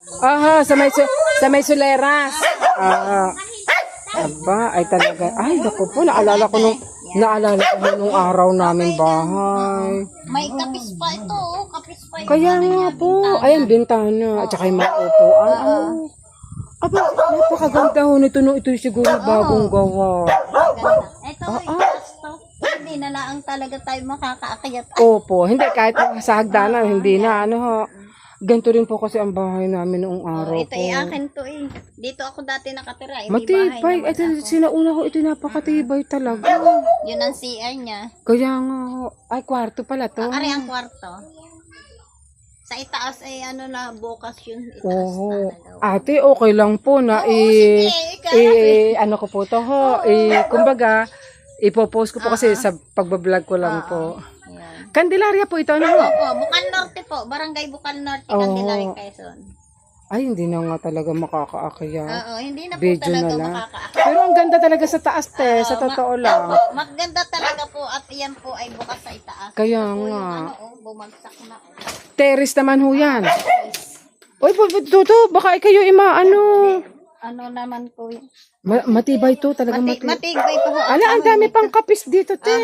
Aha, sa may Soleras. Aba, ay talaga. Ay, naku po, naalala ko nung araw namin bahay. May kapis pa ito, oh. Kapis pa ito. Kaya nga po, ayan, bintana. At saka yung mga upuan. Aba, napakaganda ho nito. No, ito siguro bagong gawa. Ito, itaas to. Hindi na lang talaga tayo makakaakyat. Opo, hindi kahit sa hagdanan, hindi na ano ho. Ganito rin po kasi ang bahay namin noong araw Ito po. ay akin to eh. Dito ako dati nakatira. Eh. Matibay. Ito, sinauna ko ito napakatibay talaga. Yun ang CR niya. Kaya nga ho. Ay, kwarto pala to. Ari ang kwarto. Sa itaas ay ano na bukas yun. Itaas Oo. na daw. Ate, okay lang po na sige, ano ko po to ho. Kumbaga, ipopost ko po kasi sa pagbablog ko lang po. Yan. Candelaria po ito, ano ho? Opo, Bukal Norte po. Barangay Bukal Norte, Candelaria, Quezon. Ay, hindi na nga talaga makakaakyat. Oo, hindi na po Video talaga na lang. makakaakyat. Pero ang ganda talaga sa taas, te. Sa totoo lang. Opo, maganda talaga po at yan po ay bukas sa itaas. Kaya Ito po nga. yung ano, oh, bumagsak na. Terrace naman ho yan. Uy, Toto, baka kayo ano. Ano naman po yun? Matibay to, talaga matibay. Matibay po. Ala, ang dami pang kapis dito, te.